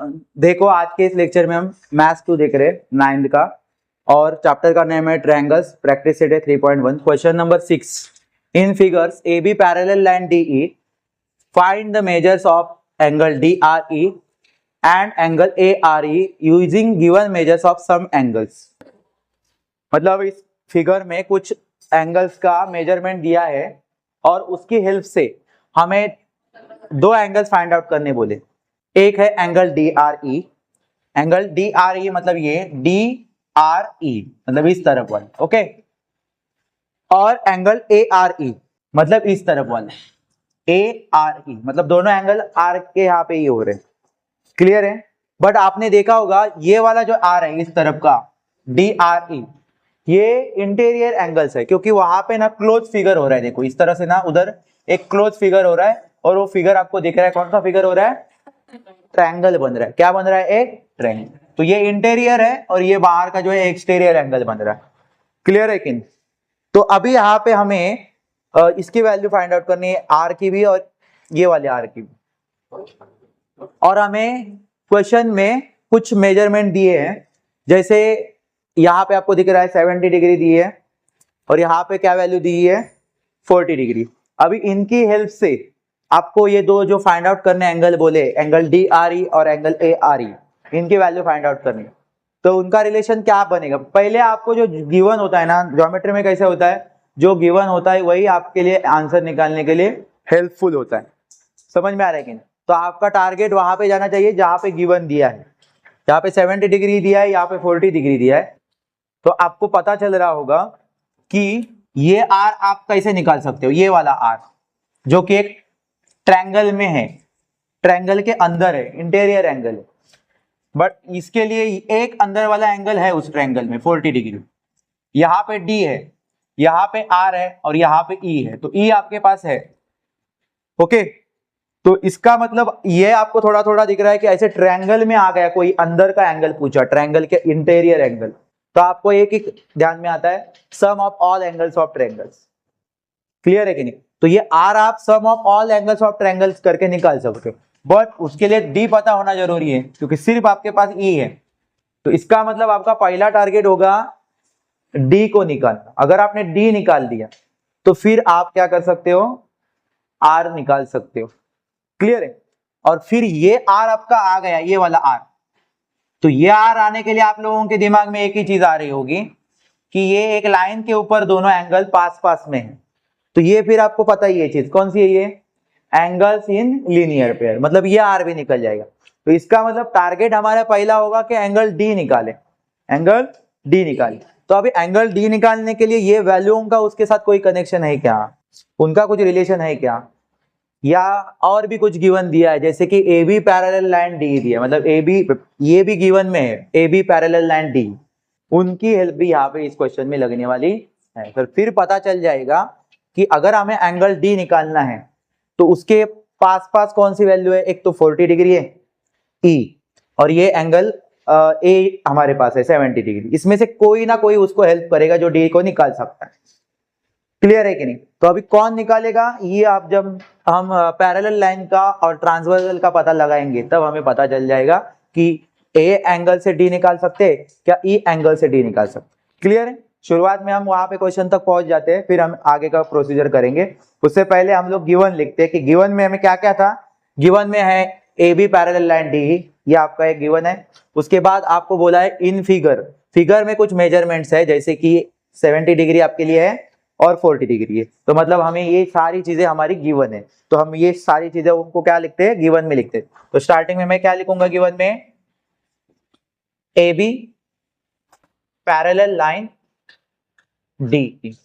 देखो आज के इस लेक्चर में हम मैथ्स 2 देख रहे हैं 9th का, और चैप्टर का नेम है ट्रायंगल्स, प्रैक्टिस सेट है 3.1। Question number 6, in figures A B parallel line D E, find the measures of angle D R E and angle A R E using given measures of some angles. मतलब इस figure में कुछ angles का measurement दिया है और उसकी help से हमें दो एंगल्स फाइंड आउट करने बोले। एक है एंगल डी आर ई, एंगल डी आर ई मतलब ये डी आर ई मतलब इस तरफ वाला, ओके, और एंगल ए आर ई मतलब इस तरफ वाला, ए आर ई मतलब दोनों एंगल आर के यहाँ पे ही हो रहे हैं। क्लियर है? बट आपने देखा होगा ये वाला जो आर है इस तरफ का डी आर ई, ये इंटीरियर एंगल्स है, क्योंकि वहां पे ना क्लोज फिगर हो रहा है। देखो इस तरह से ना उधर एक क्लोज फिगर हो रहा है, और वो फिगर आपको दिख रहा है, कौन सा फिगर हो रहा है? ट्रायंगल बन रहा है। क्या बन रहा है? एक ट्रायंगल। तो ये इंटीरियर है और ये बाहर का जो है एक्सटीरियर एंगल बन रहा है। क्लियर है कि नहीं? तो अभी यहाँ पे हमें इसकी वैल्यू फाइंड आउट करनी है, आर की भी और ये वाले आर की भी। और हमें क्वेश्चन में कुछ मेजरमेंट दिए हैं, जैसे यहाँ पे आपको दिख रहा है 70 डिग्री दी है, और यहाँ पे क्या वैल्यू दी है? 40 डिग्री। अभी इनकी हेल्प से आपको ये दो जो फाइंड आउट करने एंगल बोले, एंगल डी आर ई और एंगल ए आर ई, इनकी वैल्यू फाइंड आउट करनी। तो उनका रिलेशन क्या बनेगा? पहले आपको जो गिवन होता है ना, ज्योमेट्री में कैसे होता है, जो गिवन होता है वही आपके लिए आंसर निकालने के लिए हेल्पफुल होता है। समझ में आ रहा है कि नहीं? तो आपका टारगेट वहां पे जाना चाहिए जहां पे गिवन दिया है। यहाँ पे 70 डिग्री दिया है, यहाँ पे 40 डिग्री दिया है, तो आपको पता चल रहा होगा कि ये आर आप कैसे निकाल सकते हो। ये वाला आर जो कि एक ट्रायंगल में है, ट्रायंगल के अंदर है, इंटीरियर एंगल है, बट इसके लिए एक अंदर वाला एंगल है उस ट्रायंगल में 40 डिग्री। यहाँ पे डी है, यहाँ पे आर है और यहाँ पे ई है, तो ई आपके पास है। ओके, तो इसका मतलब ये आपको थोड़ा थोड़ा दिख रहा है कि ऐसे ट्रायंगल में आ गया, कोई अंदर का एंगल पूछा, ट्रायंगल के इंटीरियर एंगल, तो आपको एक एक ध्यान में आता है, sum of all angles of triangles. Clear है कि नहीं? तो ये आर आप sum of all angles of triangles करके निकाल सकते हो, बट उसके लिए डी पता होना जरूरी है, क्योंकि सिर्फ आपके पास ई है। तो इसका मतलब आपका पहला टारगेट होगा डी को निकालना। अगर आपने डी निकाल दिया तो फिर आप क्या कर सकते हो? आर निकाल सकते हो। क्लियर है? और फिर ये आर आपका आ गया, ये वाला आर, तो ये आर आने के लिए आप लोगों के दिमाग में एक ही चीज आ रही होगी कि ये एक लाइन के ऊपर दोनों एंगल पास पास में है। तो ये फिर आपको पता ही है चीज कौन सी है, ये एंगल्स इन लीनियर पेयर, मतलब ये आर भी निकल जाएगा। तो इसका मतलब टारगेट हमारा पहला होगा कि एंगल डी निकाले, एंगल डी निकाले। तो अभी एंगल डी निकालने के लिए ये वैल्यूओं का उसके साथ कोई कनेक्शन है क्या? उनका कुछ रिलेशन है क्या? या और भी कुछ गिवन दिया है, जैसे कि A B parallel line D दिया, मतलब ए बी, ये भी गिवन में है, A B parallel line D, उनकी हेल्प भी यहाँ पे इस क्वेश्चन में लगने वाली है। फिर पता चल जाएगा कि अगर हमें एंगल डी निकालना है तो उसके पास पास कौन सी वैल्यू है? एक तो 40 डिग्री है ई, और ये एंगल ए हमारे पास है 70 डिग्री। इसमें से कोई ना कोई उसको हेल्प करेगा जो डी को निकाल सकता है। क्लियर है कि नहीं? तो अभी कौन निकालेगा ये आप जब हम पैरेलल लाइन का और ट्रांसवर्सल का पता लगाएंगे तब हमें पता चल जाएगा कि ए एंगल से डी निकाल सकते हैं क्या, ई एंगल से डी निकाल सकते। क्लियर है? शुरुआत में हम वहां पे क्वेश्चन तक पहुंच जाते हैं, फिर हम आगे का प्रोसीजर करेंगे। उससे पहले हम लोग गिवन लिखते हैं कि गिवन में हमें क्या क्या था। गिवन में है A B parallel line D, ये आपका एक गिवन है। उसके बाद आपको बोला है इन फिगर, फिगर में कुछ मेजरमेंट्स है, जैसे कि 70 डिग्री आपके लिए है और 40 डिग्री है, तो मतलब हमें ये सारी चीजें हमारी गिवन है, तो हम ये सारी चीजें उनको क्या लिखते हैं? गिवन में लिखते हैं। तो स्टार्टिंग में मैं क्या लिखूंगा गिवन में? A B parallel line D.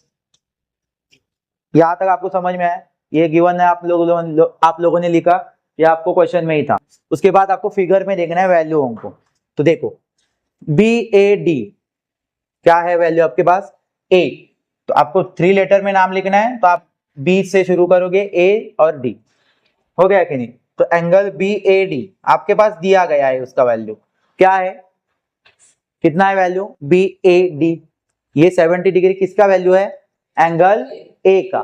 यहां तक आपको समझ में आया? ये गिवन है, आप लोगों ने लिखा, या आपको क्वेश्चन में ही था। उसके बाद आपको फिगर में देखना है वैल्यूओं को। तो देखो बी ए डी, क्या है वैल्यू आपके पास? ए, तो आपको 3 लेटर में नाम लिखना है, तो आप बी से शुरू करोगे, ए और डी। हो गया कि नहीं? तो एंगल बी ए डी आपके पास दिया गया है, उसका वैल्यू क्या है? कितना है वैल्यू? B A D. ये 70 डिग्री किसका वैल्यू है? एंगल ए का।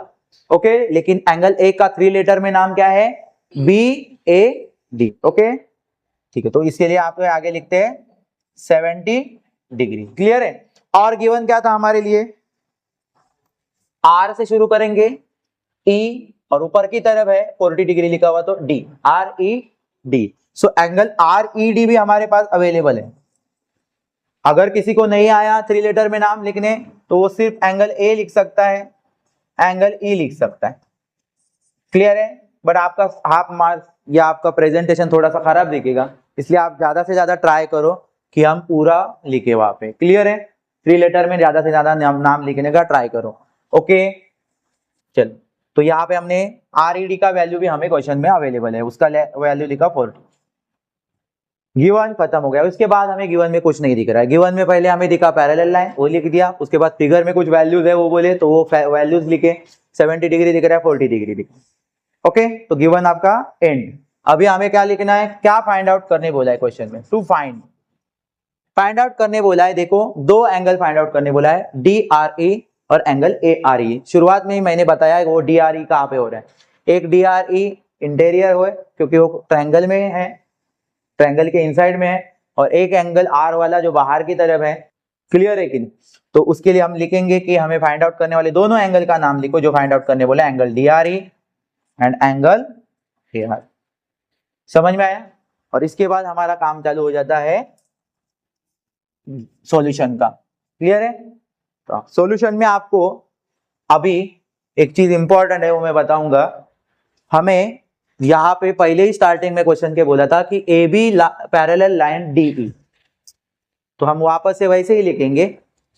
ओके, लेकिन एंगल ए का 3 लेटर में नाम क्या है? B A D. ओके, ठीक है, तो इसके लिए आप आगे लिखते हैं 70 डिग्री। क्लियर है। और गिवन क्या था हमारे लिए, आर से शुरू करेंगे, ई और ऊपर की तरफ है 40 डिग्री लिखा हुआ, तो D, R E D. So angle R E D भी हमारे पास अवेलेबल है। अगर किसी को नहीं आया 3 लेटर में नाम लिखने, तो वो सिर्फ एंगल ए लिख सकता है, एंगल ई लिख सकता है। क्लियर है। बट आपका हाफ मार्क्स या आपका प्रेजेंटेशन थोड़ा सा खराब दिखेगा, इसलिए आप ज्यादा से ज्यादा ट्राई करो कि हम पूरा लिखे वहां पे। क्लियर है। 3 लेटर में ज्यादा से ज्यादा नाम लिखने का ट्राई करो। ओके, चलो, तो यहाँ पे हमने आर ई डी का वैल्यू भी हमें क्वेश्चन में अवेलेबल है, उसका वैल्यू लिखा 40। गिवन खत्म हो गया। उसके बाद हमें गिवन में कुछ नहीं दिख रहा है। गिवन में पहले हमें दिखा पैरेलल लाइन, वो लिख दिया। उसके बाद फिगर में कुछ वैल्यूज है वो बोले, तो वो वैल्यूज लिखे। 70 डिग्री दिख रहा है, 40 डिग्री दिख रहा है। ओके, तो गिवन आपका एंड। अभी हमें क्या लिखना है, क्या फाइंड आउट करने बोला है क्वेश्चन में, टू फाइंड आउट करने बोला है। देखो, दो एंगल फाइंड आउट करने बोला है, डी आर ई और एंगल ए आर ई। शुरुआत में ही मैंने बताया वो डी आर ई कहाँ पे हो रहा है। एक डी आर ई इंटीरियर हो, क्योंकि वो ट्रायंगल में है, ट्रायंगल के इनसाइड में है, और एक एंगल आर वाला जो बाहर की तरफ है। क्लियर है कि नहीं। तो उसके लिए हम लिखेंगे कि हमें फाइंड आउट करने वाले दोनों एंगल का नाम लिखो जो फाइंड आउट करने बोला, angle D R E and angle A are. समझ में आया। और इसके बाद हमारा काम चालू हो जाता है सॉल्यूशन का। क्लियर है। तो सॉल्यूशन में आपको अभी एक चीज इंपॉर्टेंट है, वो मैं बताऊंगा। हमें यहाँ पे पहले ही स्टार्टिंग में क्वेश्चन के बोला था कि A B parallel line D E, तो हम वापस से वैसे ही लिखेंगे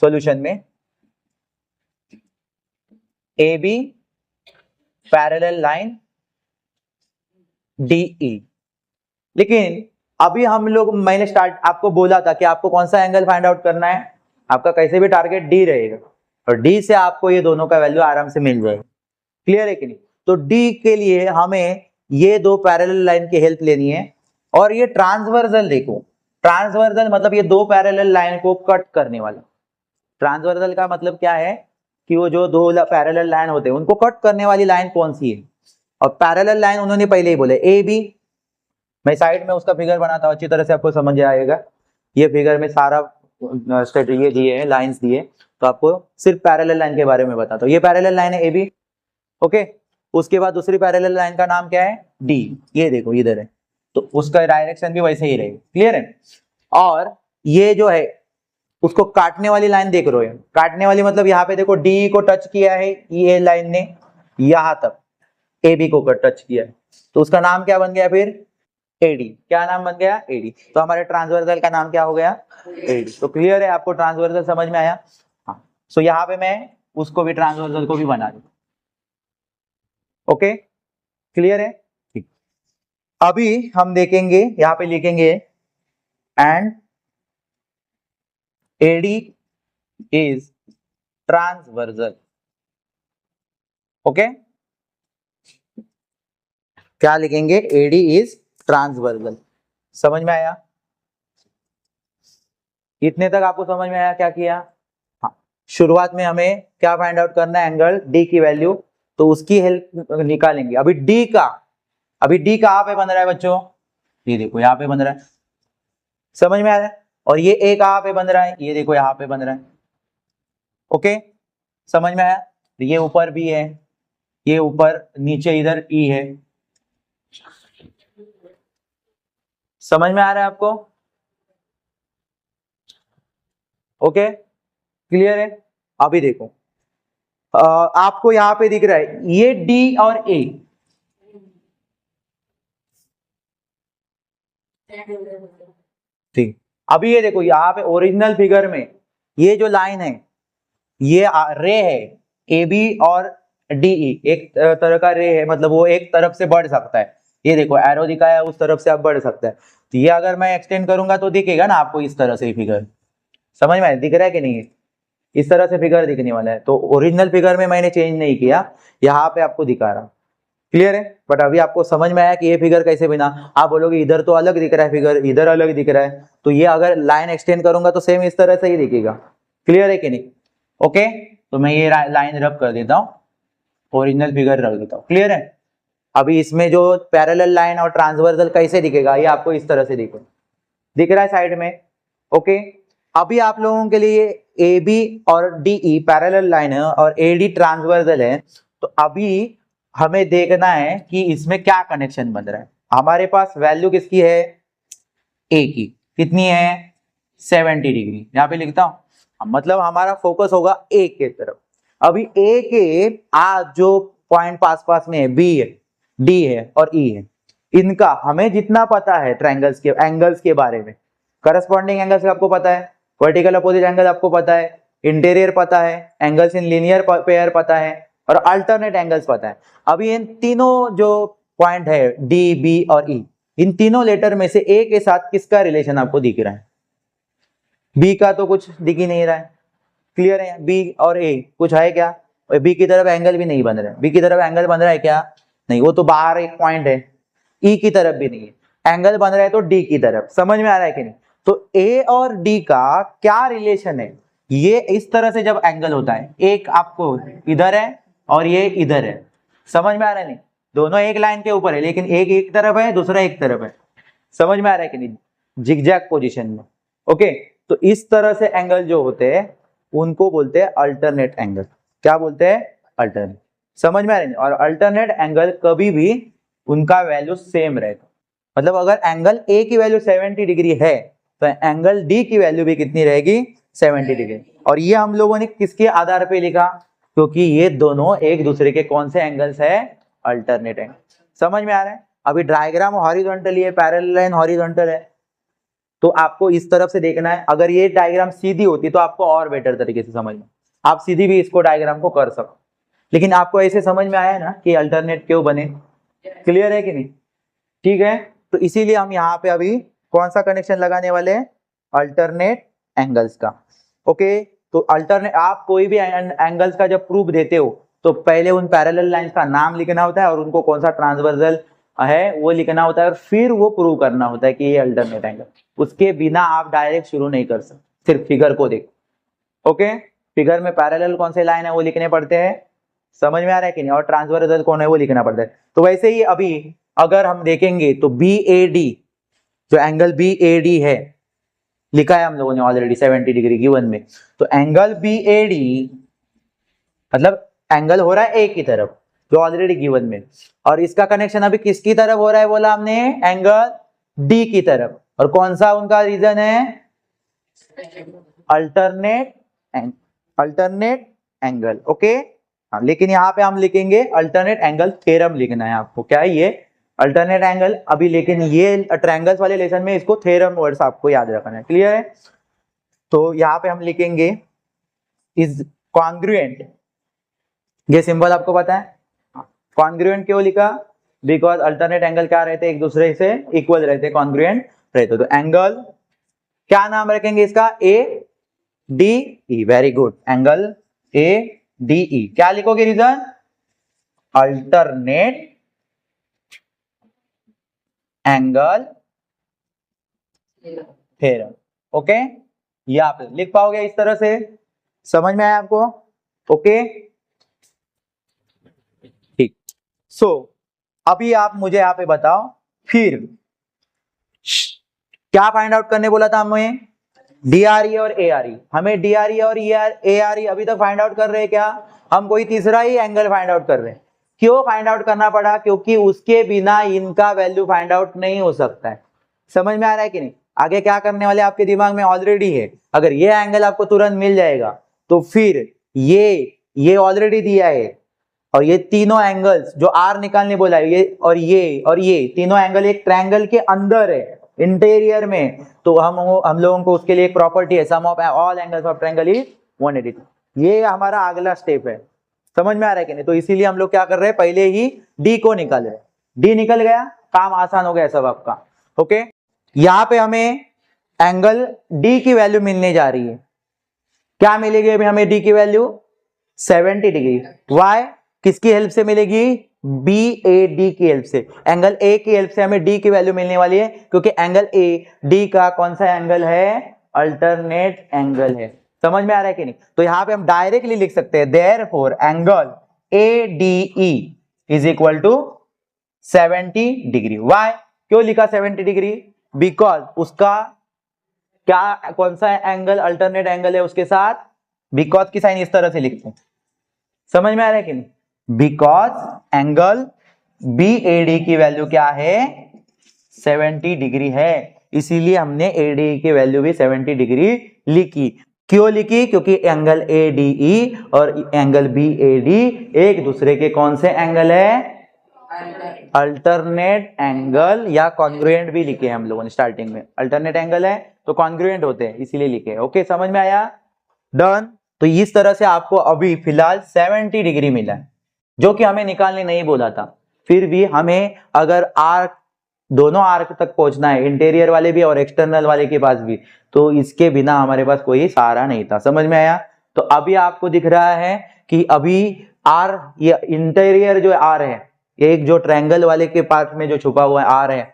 सॉल्यूशन में, A B parallel line D E. लेकिन अभी हम लोग, मैंने आपको बोला था कि आपको कौन सा एंगल फाइंड आउट करना है, आपका कैसे भी टारगेट डी रहेगा, और डी से आपको ये दोनों का वैल्यू आराम से मिल जाएगा। क्लियर है कि नहीं। तो डी के लिए हमें ये दो पैरेलल लाइन की हेल्प लेनी है, और ये ट्रांसवर्सल देखो, ट्रांसवर्सल मतलब ये दो पैरेलल लाइन को कट करने वाला। ट्रांसवर्सल का मतलब क्या है कि वो जो दो पैरेलल लाइन होते हैं उनको कट करने वाली लाइन कौन सी है। और पैरेलल लाइन उन्होंने पहले ही बोले ए बी। मैं साइड में उसका फिगर बनाता हूं, अच्छी तरह से आपको समझ आएगा। ये फिगर में सारा ये दिए हैं, लाइंस दिए, तो आपको सिर्फ पैरेलल लाइन के बारे में बताता हूं। ये पैरेलल लाइन है ए बी। ओके, उसके बाद दूसरी पैरेलल लाइन का नाम क्या है, डी। ये देखो इधर है, तो उसका डायरेक्शन भी वैसे ही रहेगा। क्लियर है। और ये जो है उसको काटने वाली लाइन देख रहे हो, काटने वाली मतलब यहाँ पे देखो डी को टच किया है ये लाइन ने, यहां तक ए बी को टच किया है, तो उसका नाम क्या बन गया फिर, एडी। क्या नाम बन गया, एडी। तो हमारे ट्रांसवर्सल का नाम क्या हो गया, एडी। तो क्लियर है, आपको ट्रांसवर्सल समझ में आया। हाँ, सो यहाँ पे मैं उसको भी, ट्रांसवर्सल को भी बना दूं। ओके, क्लियर है। ठीक, अभी हम देखेंगे, यहां पे लिखेंगे and AD is transversal. Okay, क्या लिखेंगे, एडी इज ट्रांसवर्सल। समझ में आया। इतने तक आपको समझ में आया क्या किया। हाँ, शुरुआत में हमें क्या फाइंड आउट करना है, एंगल डी की वैल्यू, तो उसकी हेल्प निकालेंगे। अभी डी कहाँ पे बन रहा है बच्चों, ये देखो यहाँ पे बन रहा है। समझ में आ रहा है। और ये ए कहाँ पे बन रहा है, ये देखो यहाँ पे बन रहा है। ओके, समझ में आया। ये ऊपर भी है, ये ऊपर, नीचे इधर ई है। समझ में आ रहा है आपको। ओके, क्लियर है। अभी देखो, आपको यहां पे दिख रहा है ये डी और ए, ठीक। अभी ये देखो यहाँ पे ओरिजिनल फिगर में ये जो लाइन है ये रे है, ए बी और डीई एक तरह का रे है, मतलब वो एक तरफ से बढ़ सकता है। ये देखो एरो दिखाया, उस तरफ से आप बढ़ सकता है। तो ये अगर मैं एक्सटेंड करूंगा तो दिखेगा ना आपको इस तरह से फिगर। समझ में दिख रहा है कि नहीं, इस तरह से फिगर दिखने वाला है। तो ओरिजिनल फिगर में मैंने चेंज नहीं किया, यहाँ पे आपको दिखा रहा। क्लियर है। बट अभी आपको समझ में आया कि ये फिगर कैसे बिना, आप बोलोगे इधर तो अलग दिख रहा है फिगर, इधर अलग दिख रहा है, तो ये अगर लाइन एक्सटेंड करूंगा तो सेम इस तरह से ही दिखेगा। क्लियर है कि नहीं। ओके, तो मैं ये लाइन रब कर देता हूं, ओरिजिनल फिगर रख देता हूं। क्लियर है। अभी इसमें जो पैरेलल लाइन और ट्रांसवर्सल कैसे दिखेगा, ये आपको इस तरह से दिख रहा है साइड में। ओके, अभी आप लोगों के लिए ए बी और डी ई पैरेलल लाइन है और ए डी ट्रांसवर्सल है, तो अभी हमें देखना है कि इसमें क्या कनेक्शन बन रहा है। हमारे पास वैल्यू किसकी है, ए की, कितनी है 70 डिग्री, यहाँ पे लिखता हूं, मतलब हमारा फोकस होगा ए के तरफ। अभी ए के जो पॉइंट पास में है, बी है, डी है और ई है, इनका हमें जितना पता है ट्रायंगल्स के एंगल्स के बारे में, करस्पॉन्डिंग एंगल्स आपको पता है, वर्टिकल अपोजिट एंगल आपको पता है, इंटीरियर पता है, एंगल्स इन लीनियर पेयर पता है और अल्टरनेट एंगल्स पता है। अभी इन तीनों जो पॉइंट है डी, बी और ई, इन तीनों लेटर में से ए के साथ किसका रिलेशन आपको दिख रहा है? बी का तो कुछ दिख ही नहीं रहा है, क्लियर है? बी और ए कुछ है क्या? और बी की तरफ एंगल भी नहीं बन रहा है, बी की तरफ एंगल बन रहा है क्या? नहीं, वो तो बाहर एक पॉइंट है। ई की तरफ भी नहीं है, एंगल बन रहा है तो डी की तरफ। समझ में आ रहा है कि नहीं? तो ए और डी का क्या रिलेशन है? ये इस तरह से जब एंगल होता है, एक आपको इधर है और ये इधर है, समझ में आ रहा है नहीं? दोनों एक लाइन के ऊपर है लेकिन एक तरफ है, दूसरा एक तरफ है। समझ में आ रहा है कि नहीं? जिगजैग पोजीशन में। ओके, तो इस तरह से एंगल जो होते हैं उनको बोलते हैं अल्टरनेट एंगल। क्या बोलते हैं? अल्टरनेट। समझ में आ रहा है? और अल्टरनेट एंगल कभी भी उनका वैल्यू सेम रहेगा, मतलब अगर एंगल ए की वैल्यू 70 डिग्री है तो एंगल डी की वैल्यू भी कितनी रहेगी? 70 डिग्री। और ये हम लोगों ने किसके आधार पे लिखा? क्योंकि ये दोनों एक दूसरे के कौन से एंगल्स है? Alternate angle. समझ में आ रहा है? अभी डायग्राम हॉरिजॉन्टली है, पैरेलल लाइन हॉरिजॉन्टल है, तो आपको इस तरफ से देखना है। अगर ये डायग्राम सीधी होती तो आपको और बेटर तरीके से समझ में, आप सीधी भी इसको डायग्राम को कर सको, लेकिन आपको ऐसे समझ में आया ना कि अल्टरनेट क्यों बने? क्लियर है कि नहीं? ठीक है, तो इसीलिए हम यहाँ पे अभी कौन सा कनेक्शन लगाने वाले हैं? अल्टरनेट एंगल्स का। ओके, तो अल्टरनेट, आप कोई भी एंगल्स का जब प्रूफ देते हो तो पहले उन पैरेलल लाइंस का नाम लिखना होता है और उनको कौन सा ट्रांसवर्सल है वो लिखना होता है और फिर वो प्रूव करना होता है कि ये अल्टरनेट एंगल। उसके बिना आप डायरेक्ट शुरू नहीं कर सकते, सिर्फ फिगर को देखो। ओके, फिगर में पैरेलल कौन से लाइन है वो लिखने पड़ते हैं, समझ में आ रहा है कि नहीं? और ट्रांसवर्सल कौन है वो लिखना पड़ता है। तो वैसे ही अभी अगर हम देखेंगे तो बी ए डी, जो एंगल बी ए डी है, लिखा है हम लोगों ने ऑलरेडी 70 डिग्री गिवन में, तो एंगल बी ए डी मतलब एंगल हो रहा है ए की तरफ जो ऑलरेडी गिवन में, और इसका कनेक्शन अभी किसकी तरफ हो रहा है बोला हमने? एंगल डी की तरफ। और कौन सा उनका रीजन है? Alternate angle. ओके, हाँ, लेकिन यहाँ पे हम लिखेंगे अल्टरनेट एंगल थ्योरम लिखना है आपको। क्या है ये? Alternate angle. अभी लेकिन ये ट्रायंगल्स वाले लेसन में इसको थ्योरम वर्ड्स आपको याद रखना है। क्लियर है? तो यहाँ पे हम लिखेंगे इज कॉन्ग्रुएंट। ये सिंबल आपको पता है? कॉन्ग्रुएंट क्यों लिखा? बिकॉज अल्टरनेट एंगल क्या रहते हैं? एक दूसरे से इक्वल रहते, कॉन्ग्रुएंट रहते। तो एंगल क्या नाम रखेंगे इसका? A D E. Very good, angle A D E. क्या लिखोगे reason? Alternate angle theorem. Okay, ये आप लिख पाओगे इस तरह से? समझ में आया आपको? ओके, ठीक। सो अभी आप मुझे यहाँ पे बताओ, फिर क्या फाइंड आउट करने बोला था हमें? डीआरई और एआरई। हमें डीआरई और एआरई अभी तक फाइंड आउट कर रहे हैं क्या? हम कोई तीसरा ही एंगल फाइंड आउट कर रहे हैं। क्यों फाइंड आउट करना पड़ा? क्योंकि उसके बिना इनका वैल्यू फाइंड आउट नहीं हो सकता है। समझ में आ रहा है कि नहीं? आगे क्या करने वाले आपके दिमाग में ऑलरेडी है। अगर ये एंगल आपको तुरंत मिल जाएगा तो फिर ये ऑलरेडी दिया है, और ये तीनों एंगल्स जो आर निकालने बोला है, ये तीनों एंगल एक ट्रायंगल के अंदर है, इंटीरियर में। तो हम लोगों को उसके लिए एक प्रॉपर्टी है, sum of all angles of triangle is 180। ये हमारा अगला स्टेप है। समझ में आ रहा है कि नहीं? तो इसीलिए हम लोग क्या कर रहे हैं, पहले ही डी को निकाल रहे हैं। डी निकल गया, काम आसान हो गया सब आपका। ओके, यहां पे हमें एंगल डी की वैल्यू मिलने जा रही है। क्या मिलेगी अभी हमें डी की वैल्यू? 70 डिग्री। वाई? किसकी हेल्प से मिलेगी? बी ए डी की हेल्प से। एंगल ए की हेल्प से हमें डी की वैल्यू मिलने वाली है, क्योंकि एंगल ए डी का कौन सा एंगल है? अल्टरनेट एंगल है। समझ में आ रहा है कि नहीं? तो यहां पे हम डायरेक्टली लिख सकते हैं, therefore angle A D E is equal to 70 degree. Why, क्यों लिखा 70 डिग्री? बिकॉज उसका क्या, कौन सा एंगल अल्टरनेट एंगल है उसके साथ? बिकॉज की साइन इस तरह से लिखते हैं, समझ में आ रहा है कि नहीं? बिकॉज एंगल BAD की वैल्यू क्या है? 70 डिग्री है, इसीलिए हमने ADE की वैल्यू भी 70 डिग्री लिखी। क्यों लिखी? क्योंकि एंगल ADE और एंगल BAD एक दूसरे के कौन से एंगल है? अल्टरनेट एंगल, या कॉन्ग्रुएंट भी लिखे हम लोगों ने स्टार्टिंग में। अल्टरनेट एंगल है तो कॉन्ग्रुएंट होते हैं, इसीलिए लिखे। ओके, समझ में आया? डन। तो इस तरह से आपको अभी फिलहाल 70 डिग्री मिला है, जो कि हमें निकालने नहीं बोला था। फिर भी हमें अगर आर्क, दोनों आर्क तक पहुंचना है, इंटीरियर वाले भी और एक्सटर्नल वाले के पास भी, तो इसके बिना हमारे पास कोई सहारा नहीं था। समझ में आया? तो अभी आपको दिख रहा है कि अभी आर, ये इंटीरियर जो आर है, एक जो ट्रायंगल वाले के पार्ट में जो छुपा हुआ है आर है,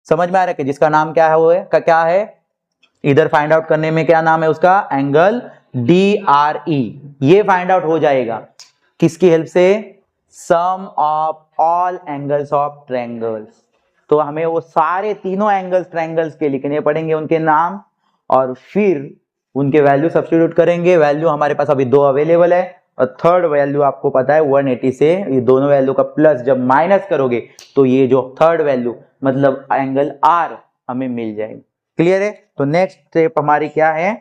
समझ में आ रहा है कि जिसका नाम क्या है? वो है क्या है? इधर फाइंड आउट करने में क्या नाम है उसका? Angle DRE। ये फाइंड आउट हो जाएगा किसकी हेल्प से? Sum of all angles of triangles. तो हमें वो सारे तीनों एंगल्स ट्रायंगल्स के लिखने पड़ेंगे, उनके नाम, और फिर उनके वैल्यू सब्स्टिट्यूट करेंगे। वैल्यू हमारे पास अभी 2 अवेलेबल है, और थर्ड वैल्यू आपको पता है 180 से ये दोनों वैल्यू का प्लस जब माइनस करोगे तो ये जो थर्ड वैल्यू मतलब एंगल R हमें मिल जाएगी। क्लियर है? तो नेक्स्ट स्टेप हमारी क्या है?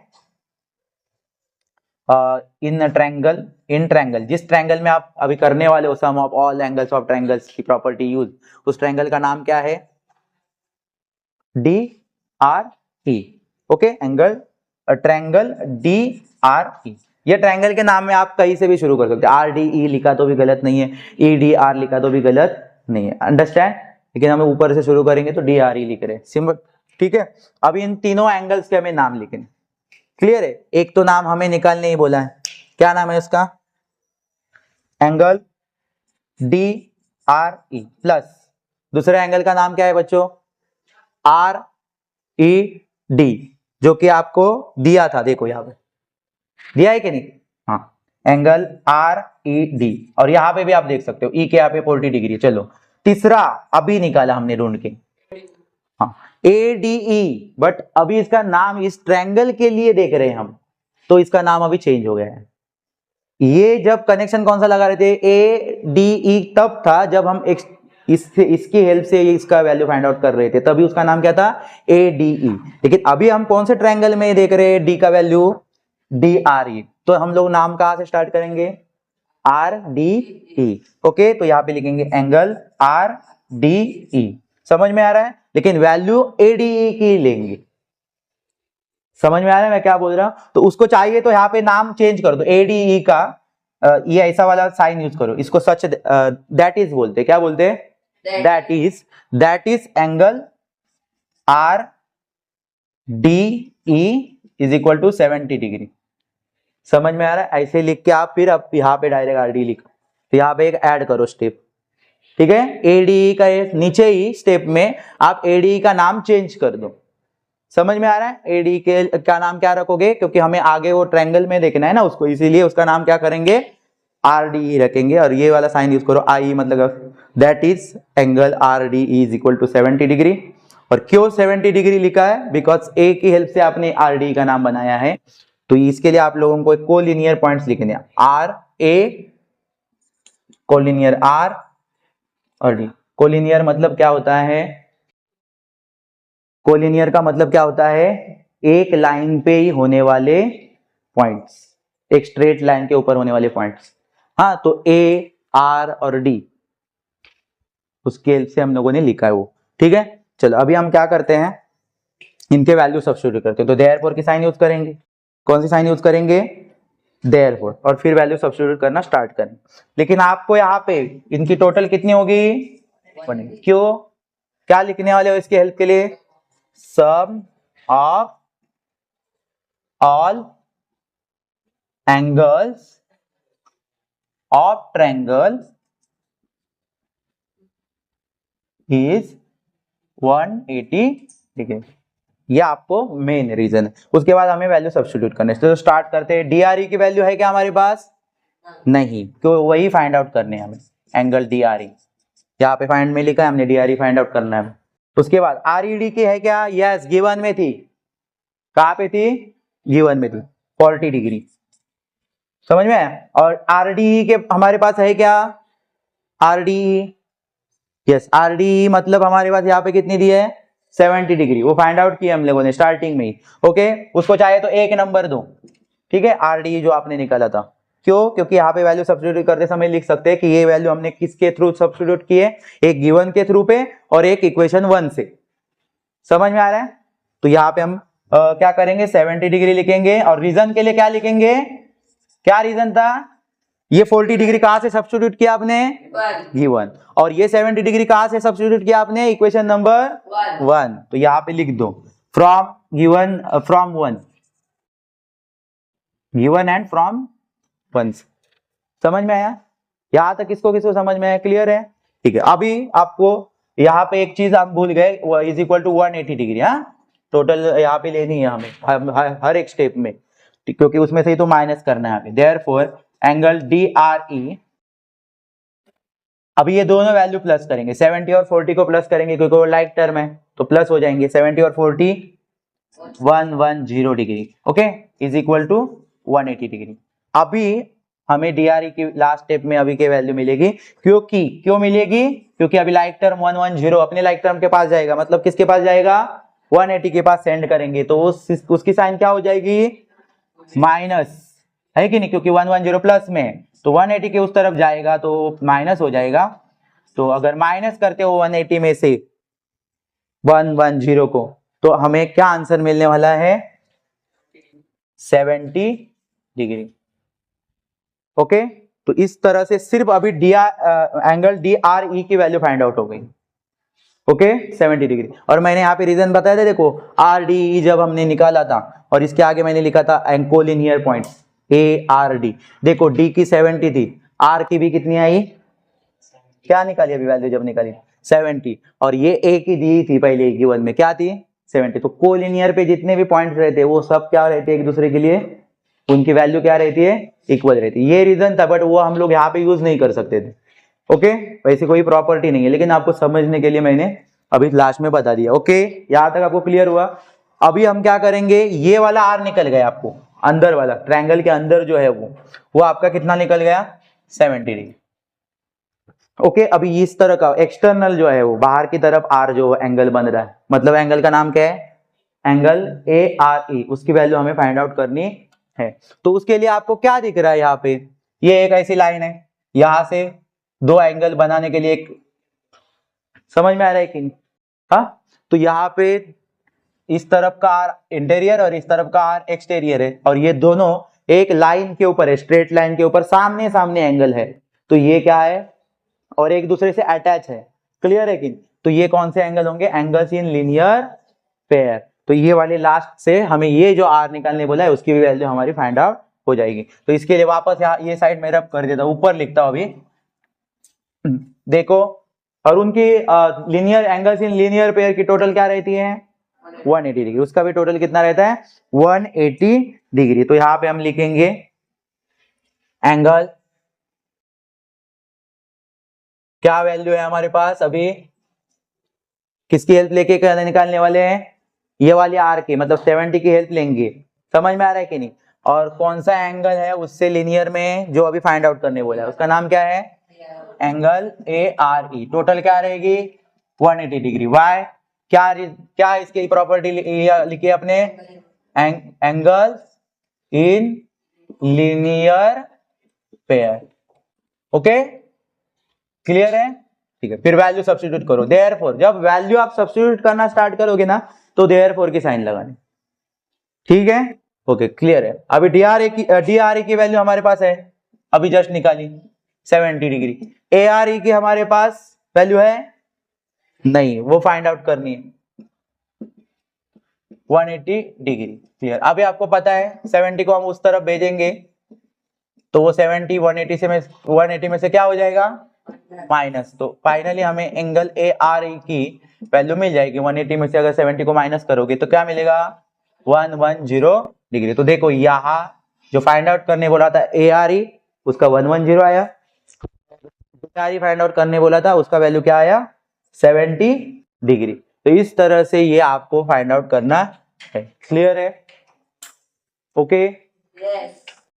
इन ट्रायंगल, जिस ट्रायंगल में आप अभी करने वाले हो sum of all angles of triangles की प्रॉपर्टी यूज, उस ट्रायंगल का नाम क्या है? DRE। Okay, angle triangle DRE। ये ट्रायंगल के नाम में आप कहीं से भी शुरू कर सकते हैं। RDE लिखा तो भी गलत नहीं है, EDR लिखा तो भी गलत नहीं है, अंडरस्टैंड? लेकिन हमें ऊपर से शुरू करेंगे तो DRE लिख रहे हैं, सिंपल। ठीक है, अब इन तीनों एंगल्स के हमें नाम लिखेंगे। क्लियर है? एक तो नाम हमें निकालने ही बोला है, क्या नाम है उसका? एंगल DRE प्लस दूसरे एंगल का नाम क्या है बच्चों? RED, जो कि आपको दिया था, देखो यहां पे दिया है कि नहीं? हाँ, एंगल RED, और यहां पे भी आप देख सकते हो E के यहाँ पे 40 डिग्री। चलो तीसरा अभी निकाला हमने ढूंढ के, हाँ, ADE, बट अभी इसका नाम इस ट्रायंगल के लिए देख रहे हैं हम, तो इसका नाम अभी चेंज हो गया है। ये जब कनेक्शन कौन सा लगा रहे थे? ADE तब था जब हम इसकी हेल्प से इसका वैल्यू फाइंड आउट कर रहे थे, तभी उसका नाम क्या था? ADE। लेकिन अभी हम कौन से ट्रायंगल में देख रहे हैं D का वैल्यू? DRE। तो हम लोग नाम कहां से स्टार्ट करेंगे? RDE। ओके, तो यहां पे लिखेंगे एंगल RDE। समझ में आ रहा है? लेकिन वैल्यू ADE की लेंगे। समझ में आ रहा है मैं क्या बोल रहा हूं? तो उसको चाहिए तो यहाँ पे नाम चेंज कर दो, ADE का ये ऐसा वाला साइन यूज करो, इसको सच दैट इज बोलते, क्या बोलते हैं? That is angle RDE is equal to 70 degree. समझ में आ रहा है? ऐसे लिख के आप फिर अब यहाँ पे डायरेक्ट RD लिखो, तो यहाँ पे एक ऐड करो स्टेप। ठीक है, ADE का नीचे ही स्टेप में आप ADE का नाम चेंज कर दो। समझ में आ रहा है? ADE के का नाम क्या रखोगे? क्योंकि हमें आगे वो ट्रायंगल में देखना है ना उसको, इसीलिए उसका नाम क्या करेंगे? RDE रखेंगे, और ये वाला साइन यूज करो IE, मतलब that is angle RDE is equal to 70 degree. और क्यों 70 डिग्री लिखा है? बिकॉज A की हेल्प से आपने RDE का नाम बनाया है। तो इसके लिए आप लोगों को कोलिनियर पॉइंट्स लिखने हैं, RA, कोलिनियर R और D। कोलिनियर मतलब क्या होता है? कोलिनियर का मतलब क्या होता है? एक लाइन पे ही होने वाले पॉइंट्स, एक स्ट्रेट लाइन के ऊपर होने वाले पॉइंट्स। हाँ, तो A, R और D उसके हेल्प से हम लोगों ने लिखा है वो। ठीक है, चलो अभी हम क्या करते हैं, इनके वैल्यू सब्स्टिट्यूट करते हैं। तो देयरफॉर की साइन यूज करेंगे। कौन सी साइन यूज करेंगे? देयरफॉर, और फिर वैल्यू सब्स्टिट्यूट करना स्टार्ट करें। लेकिन आपको यहाँ पे इनकी टोटल कितनी होगी? 1। क्यों? क्या लिखने वाले हो इसकी हेल्प के लिए? Sum of all angles of triangles is 180 degree. ये आपको मेन रीजन है। उसके बाद हमें वैल्यू सब्स्टिट्यूट करने, तो स्टार्ट करते हैं। DRE की वैल्यू है क्या हमारे पास? नहीं, क्यों? वही फाइंड आउट करने हैं हमें, एंगल DRE। यहाँ पे फाइंड में लिखा है, हमने DRE फाइंड आउट करना है। उसके बाद RED की है क्या, यस गिवन में थी, कहाँ पे थी, गिवन में थी 40 डिग्री, समझ में आया। और RDE के हमारे पास है क्या, RDE, यस RDE मतलब हमारे पास यहाँ पे कितनी दी है 70 डिग्री, वो फाइंड आउट किया हम लोगों ने स्टार्टिंग में ही। ओके, उसको चाहे तो एक नंबर दो, ठीक है, RDE जो आपने निकाला था। क्यों, क्योंकि यहाँ पे वैल्यू सब्स्टिट्यूट करते समय लिख सकते हैं कि ये वैल्यू हमने किसके थ्रू सब्स्टिट्यूट की है, एक गिवन के थ्रू पे और एक इक्वेशन 1 से, समझ में आ रहा है। तो यहाँ पे हम क्या करेंगे 70 डिग्री लिखेंगे, और रीजन के लिए क्या लिखेंगे, क्या रीजन था, ये 40 डिग्री कहां से सब्स्टिट्यूट किया आपने, गिवन, और ये 70 डिग्री कहां से सब्स्टिट्यूट किया आपने, इक्वेशन नंबर 1। तो यहाँ पे लिख दो from given, from 1, given and from 1, समझ में आया। यहां तक किसको किसको समझ में आया, क्लियर है, ठीक है। अभी आपको यहाँ पे एक चीज आप भूल गए, इज इक्वल टू 180 डिग्री, हाँ टोटल यहाँ पे लेनी है हमें हर एक स्टेप में, क्योंकि उसमें से ही तो माइनस करना है हमें। देयरफॉर एंगल DRE, अभी ये दोनों वैल्यू प्लस करेंगे, 70 और 40 को प्लस करेंगे क्योंकि वो लाइक टर्म है, तो प्लस हो जाएंगे 70 और 40 110 degree, okay, is equal to 180 degree. अभी हमें DRE की लास्ट स्टेप में अभी के वैल्यू मिलेगी, क्यों मिलेगी, क्योंकि अभी लाइक टर्म 110 अपने लाइक टर्म के पास जाएगा, मतलब किसके पास जाएगा, 180 के पास सेंड करेंगे, तो उसकी साइन क्या हो जाएगी, माइनस, है कि नहीं, क्योंकि 110 प्लस में, तो 180 के उस तरफ जाएगा तो माइनस हो जाएगा। तो अगर माइनस करते हो 180 में से 110 को, तो हमें क्या आंसर मिलने वाला है, 70 डिग्री, ओके। तो इस तरह से सिर्फ अभी एंगल DRE की वैल्यू फाइंड आउट हो गई, ओके 70 डिग्री। और मैंने यहाँ पे रीजन बताया था, देखो RDE जब हमने निकाला था और इसके आगे मैंने लिखा था कोलिनियर पॉइंट्स ARD, देखो D की 70 थी, R की भी कितनी आई, क्या निकाली अभी वैल्यू जब निकाली 70, और ये A की दी थी पहले गिवन में, क्या थी 70। तो कोलिनियर पे जितने भी पॉइंट्स रहते हैं वो सब क्या रहते हैं एक दूसरे के लिए, उनकी वैल्यू क्या रहती है, इक्वल रहती है। ये रीजन था, बट वो हम लोग यहाँ पे यूज नहीं कर सकते थे, ओके, वैसे कोई प्रॉपर्टी नहीं है, लेकिन आपको समझने के लिए मैंने अभी लास्ट में बता दिया, ओके, यहाँ तक आपको क्लियर हुआ। अभी हम क्या करेंगे, ये वाला R निकल गया आपको, अंदर वाला ट्रायंगल के अंदर जो है वो आपका कितना निकल गया, 70 डिग्री, ओके। अभी इस तरह का एक्सटर्नल जो है वो बाहर की तरफ R जो एंगल बन रहा है, मतलब एंगल का नाम क्या है, एंगल ARE, उसकी वैल्यू हमें फाइंड आउट करनी है। तो उसके लिए आपको क्या दिख रहा है यहाँ पे, ये एक ऐसी लाइन है, यहां से दो एंगल बनाने के लिए एक, समझ में आ रहा है कि नहीं, हाँ। तो यहाँ पे इस तरफ का R इंटीरियर और इस तरफ का R एक्सटीरियर है, और ये दोनों एक लाइन के ऊपर है, स्ट्रेट लाइन के ऊपर सामने सामने एंगल है, तो ये क्या है, और एक दूसरे से अटैच है, क्लियर है कि नहीं। तो ये कौन से एंगल होंगे, एंगल्स इन लीनियर पेयर। तो ये वाले लास्ट से हमें ये जो R निकालने बोला है उसकी भी वैल्यू हमारी फाइंड आउट हो जाएगी। तो इसके लिए वापस यहाँ ये साइड में रब कर देता हूं, ऊपर लिखता हूं अभी, देखो, और उनकी linear angles in linear pair की टोटल क्या रहती है, 180 डिग्री, उसका भी टोटल कितना रहता है, 180 डिग्री। तो यहाँ पे हम लिखेंगे एंगल, क्या वैल्यू है हमारे पास, अभी किसकी हेल्प लेके निकालने वाले हैं, ये वाली R की, मतलब 70 की हेल्प लेंगे, समझ में आ रहा है कि नहीं। और कौन सा एंगल है उससे लीनियर में जो अभी फाइंड आउट करने बोला है, उसका नाम क्या है, एंगल ARE, टोटल क्या रहेगी 180 डिग्री। वाई, क्या इसकी प्रॉपर्टी लिखी है अपने, angle in linear pair, okay, clear है, ठीक है। फिर वैल्यू सब्स्टिट्यूट करो, देयरफॉर, जब वैल्यू आप सब्स्टिट्यूट करना स्टार्ट करोगे ना, तो देयरफॉर की साइन लगानी, ठीक है, ओके, क्लियर है। अभी DRE की वैल्यू हमारे पास है, अभी जस्ट निकाली 70 डिग्री। ARE की हमारे पास वैल्यू है नहीं, वो फाइंड आउट करनी है 180 डिग्री, क्लियर। अभी आपको पता है 70 को हम उस तरफ भेजेंगे, तो वो 70 180 में से क्या हो जाएगा, माइनस। तो फाइनली हमें एंगल ARE की वैल्यू मिल जाएगी 180 में से अगर 70 को माइनस करोगे तो क्या मिलेगा, 110 डिग्री। तो देखो यहाँ जो फाइंड आउट करने बोला था ARE, उसका 110 आया, क्या ही फाइंड आउट करने बोला था, उसका वैल्यू क्या आया 70 डिग्री। तो इस तरह से ये आपको फाइंड आउट करना है। क्लियर है? ओके। Yes.